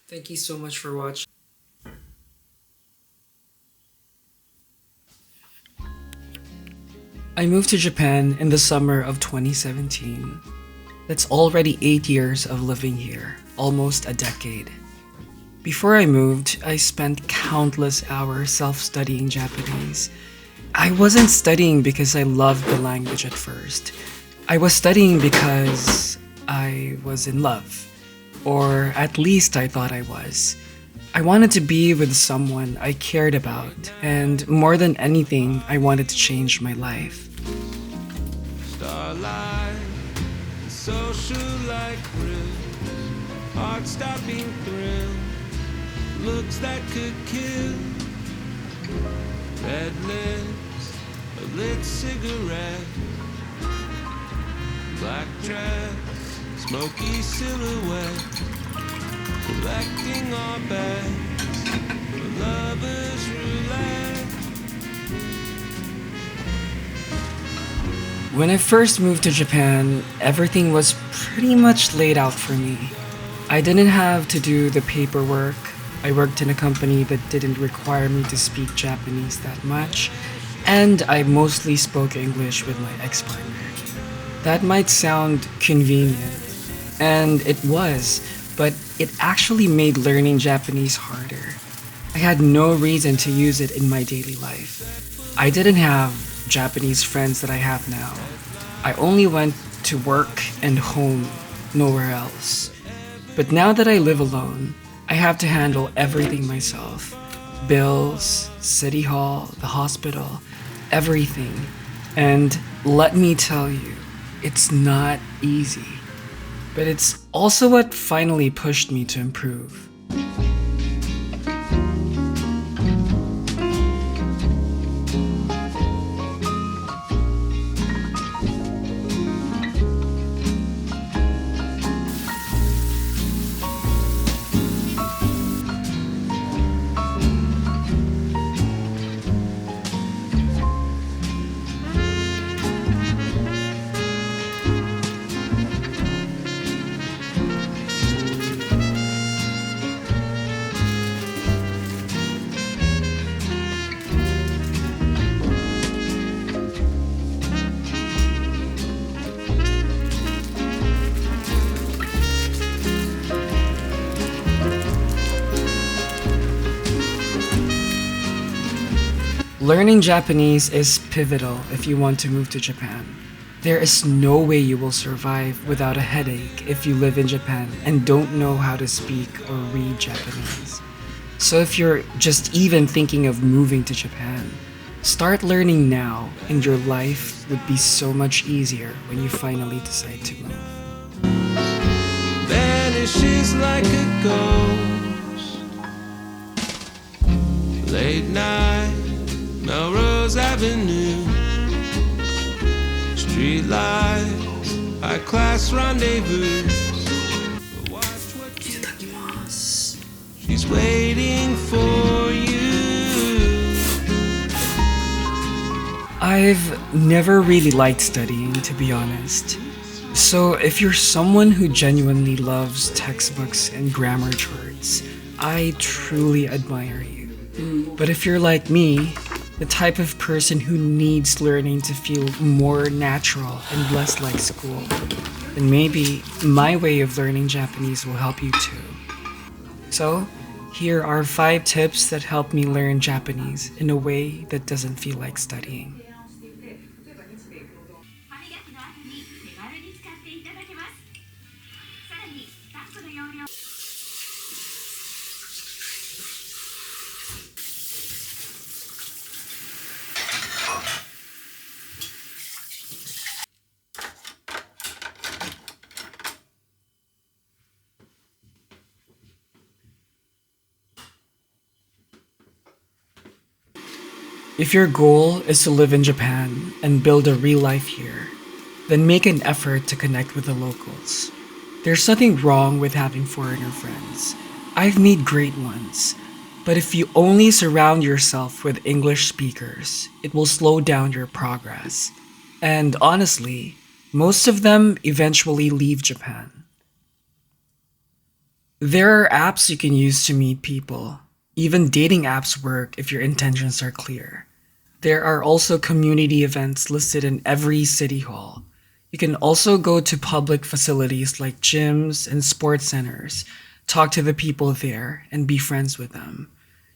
Thank you so much for watching. I moved to Japan in the summer of 2017. That's already 8 years of living here, almost a decade. Before I moved, I spent countless hours self-studying Japanese. I wasn't studying because I loved the language at first. I was studying because I was in love. Or at least I thought I was. I wanted to be with someone I cared about, and more than anything, I wanted to change my life. Starlight, social like thrills, heart-stopping thrill, looks that could kill, red lips, a lit cigarette, black dress, smoky silhouette, collecting our bags for lovers roulette. When I first moved to Japan, everything was pretty much laid out for me. I didn't have to do the paperwork. I worked in a company that didn't require me to speak Japanese that much, and I mostly spoke English with my ex-partner. That might sound convenient, and it was, but it actually made learning Japanese harder. I had no reason to use it in my daily life. I didn't have Japanese friends that I have now. I only went to work and home, nowhere else. But now that I live alone, I have to handle everything myself. Bills, city hall, the hospital, everything. And let me tell you, it's not easy. But it's also what finally pushed me to improve. Learning Japanese is pivotal if you want to move to Japan. There is no way you will survive without a headache if you live in Japan and don't know how to speak or read Japanese. So if you're just even thinking of moving to Japan, start learning now and your life would be so much easier when you finally decide to move. Vanishes like a ghost. Late night, Melrose Avenue. Street lights, high class rendezvous. Watch what she's waiting for you. I've never really liked studying, to be honest. So if you're someone who genuinely loves textbooks and grammar charts, I truly admire you. But if you're like me, the type of person who needs learning to feel more natural and less like school, then maybe my way of learning Japanese will help you too. So, here are 5 tips that help me learn Japanese in a way that doesn't feel like studying. If your goal is to live in Japan and build a real life here, then make an effort to connect with the locals. There's nothing wrong with having foreigner friends. I've made great ones. But if you only surround yourself with English speakers, it will slow down your progress. And honestly, most of them eventually leave Japan. There are apps you can use to meet people. Even dating apps work if your intentions are clear. There are also community events listed in every city hall. You can also go to public facilities like gyms and sports centers, talk to the people there, and be friends with them.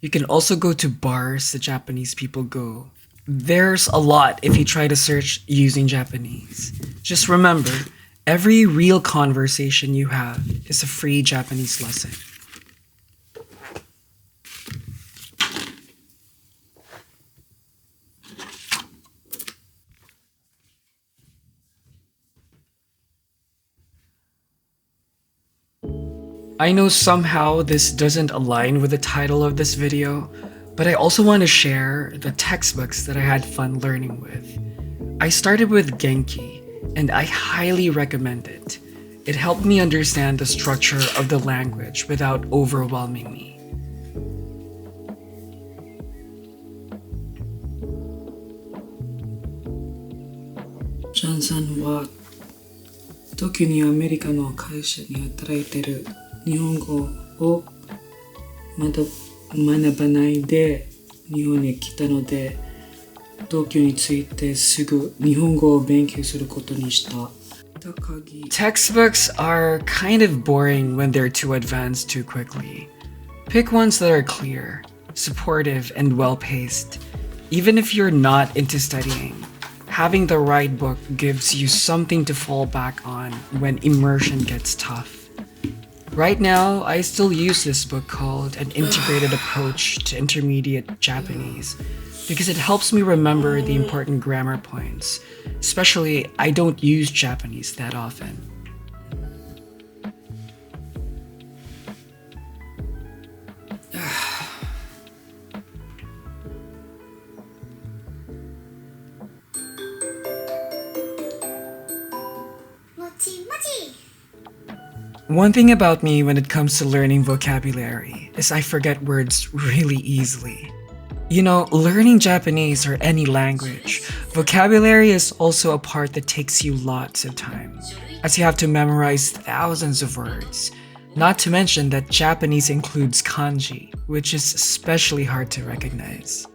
You can also go to bars the Japanese people go. There's a lot if you try to search using Japanese. Just remember, every real conversation you have is a free Japanese lesson. I know somehow this doesn't align with the title of this video, but I also want to share the textbooks that I had fun learning with. I started with Genki, and I highly recommend it. It helped me understand the structure of the language without overwhelming me. ジャンさんは時にアメリカの会社に働いてる日本語を学ばないで日本に来たので東京に着いてすぐ日本語を勉強することにした。 Textbooks are kind of boring when they're too advanced too quickly. Pick ones that are clear, supportive, and well-paced. Even if you're not into studying, having the right book gives you something to fall back on when immersion gets tough. Right now, I still use this book called An Integrated Approach to Intermediate Japanese because it helps me remember the important grammar points. Especially, I don't use Japanese that often. One thing about me when it comes to learning vocabulary is I forget words really easily. You know, learning Japanese or any language, vocabulary is also a part that takes you lots of time, as you have to memorize thousands of words. Not to mention that Japanese includes kanji, which is especially hard to recognize.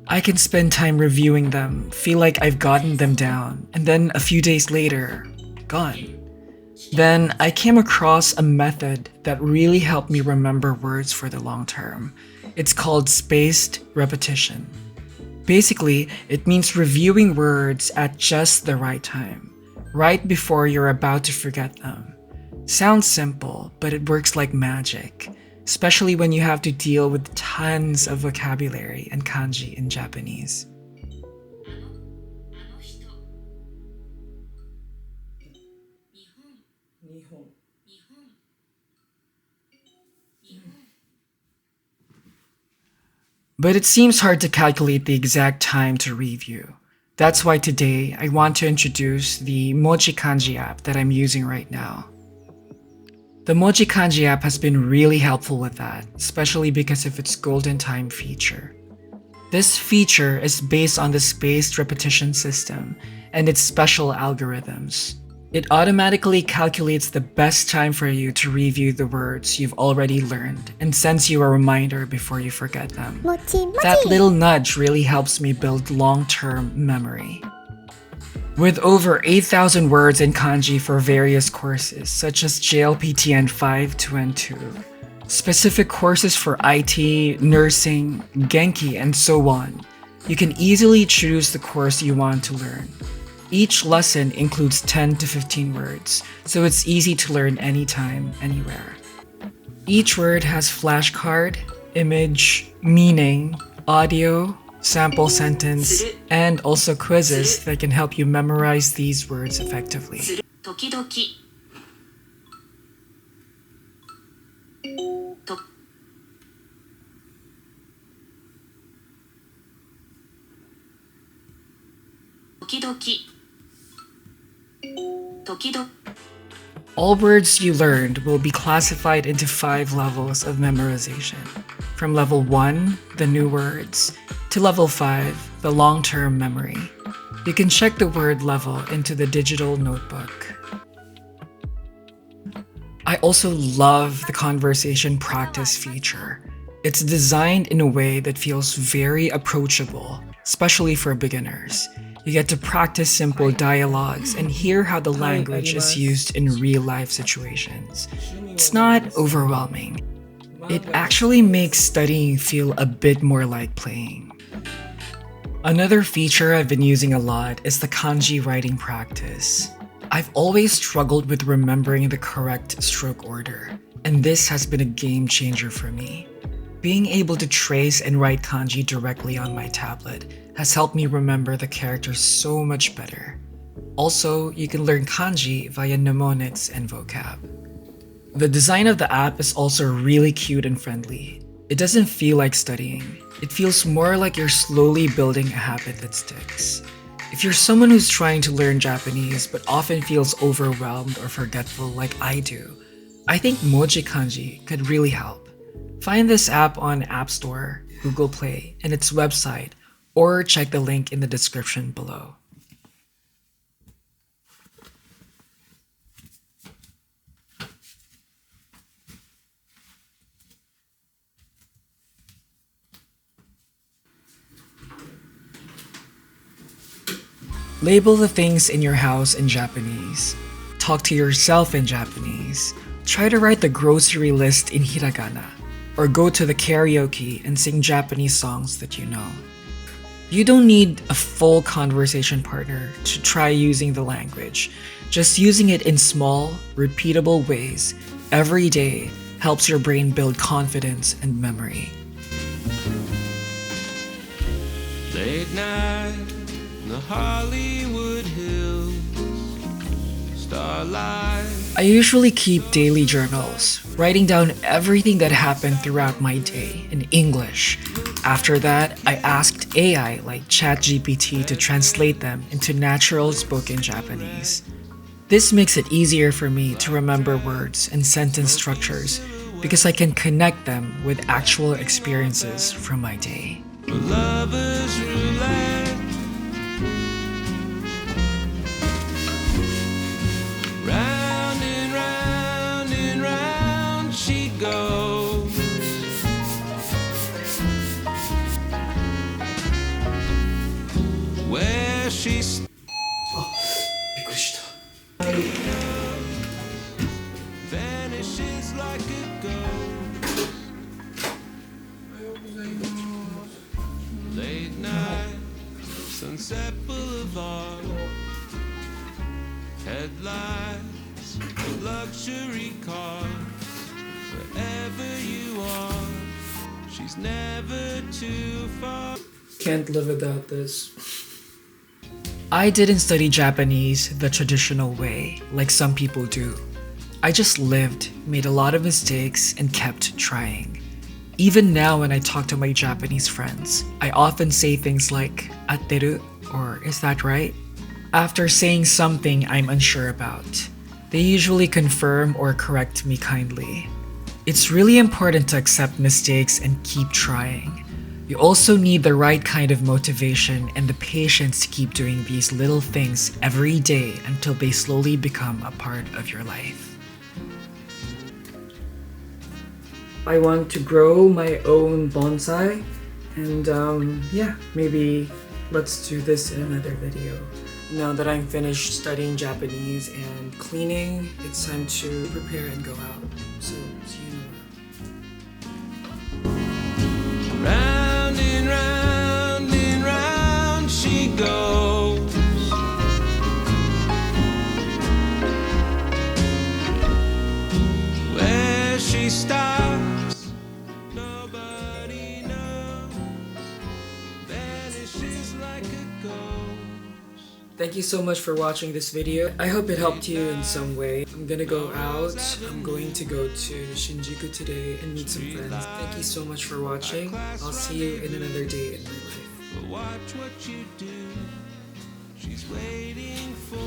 I can spend time reviewing them, feel like I've gotten them down, and then a few days later, gone. Then I came across a method that really helped me remember words for the long term. It's called spaced repetition. Basically, it means reviewing words at just the right time, right before you're about to forget them. Sounds simple, but it works like magic, especially when you have to deal with tons of vocabulary and kanji in Japanese. But it seems hard to calculate the exact time to review. That's why today I want to introduce the MochiKanji app that I'm using right now. The MochiKanji app has been really helpful with that, especially because of its golden time feature. This feature is based on the spaced repetition system and its special algorithms. It automatically calculates the best time for you to review the words you've already learned and sends you a reminder before you forget them. That little nudge really helps me build long-term memory. With over 8,000 words in kanji for various courses, such as JLPTN 5 to N2, specific courses for IT, nursing, Genki, and so on, you can easily choose the course you want to learn. Each lesson includes 10 to 15 words, so it's easy to learn anytime, anywhere. Each word has flashcard, image, meaning, audio, sample sentence, and also quizzes that can help you memorize these words effectively. All words you learned will be classified into 5 levels of memorization. From level 1, the new words, to level 5, the long-term memory. You can check the word level into the digital notebook. I also love the conversation practice feature. It's designed in a way that feels very approachable, especially for beginners. You get to practice simple dialogues and hear how the language is used in real-life situations. It's not overwhelming. It actually makes studying feel a bit more like playing. Another feature I've been using a lot is the kanji writing practice. I've always struggled with remembering the correct stroke order, and this has been a game changer for me. Being able to trace and write kanji directly on my tablet has helped me remember the characters so much better. Also, you can learn kanji via mnemonics and vocab. The design of the app is also really cute and friendly. It doesn't feel like studying. It feels more like you're slowly building a habit that sticks. If you're someone who's trying to learn Japanese but often feels overwhelmed or forgetful like I do, I think MochiKanji could really help. Find this app on App Store, Google Play, and its website, or check the link in the description below. Label the things in your house in Japanese. Talk to yourself in Japanese. Try to write the grocery list in hiragana, or go to the karaoke and sing Japanese songs that you know. You don't need a full conversation partner to try using the language. Just using it in small, repeatable ways every day helps your brain build confidence and memory. Late night in the Hollywood Hills, starlight. I usually keep daily journals, writing down everything that happened throughout my day in English. After that, I asked AI like ChatGPT to translate them into natural spoken Japanese. This makes it easier for me to remember words and sentence structures because I can connect them with actual experiences from my day. Lovers roulette. Round and round and round she goes. Where she's vanishes like a ghost. Late night, Sunset Boulevard, headlights, a luxury car. Wherever you are, she's never too far. Can't live without this. I didn't study Japanese the traditional way, like some people do. I just lived, made a lot of mistakes, and kept trying. Even now when I talk to my Japanese friends, I often say things like "atteru" or "is that right?" after saying something I'm unsure about. They usually confirm or correct me kindly. It's really important to accept mistakes and keep trying. You also need the right kind of motivation and the patience to keep doing these little things every day until they slowly become a part of your life. I want to grow my own bonsai, and yeah, maybe let's do this in another video. Now that I'm finished studying Japanese and cleaning, it's time to prepare and go out. So, see you in a while. Round and round and round she goes. Where she stops, nobody knows. Vanishes like a ghost. Thank you so much for watching this video. I hope it helped you in some way. I'm gonna go out. I'm going to go to Shinjuku today and meet some friends. Thank you so much for watching. I'll see you in another day in my life. But watch what you do. She's waiting for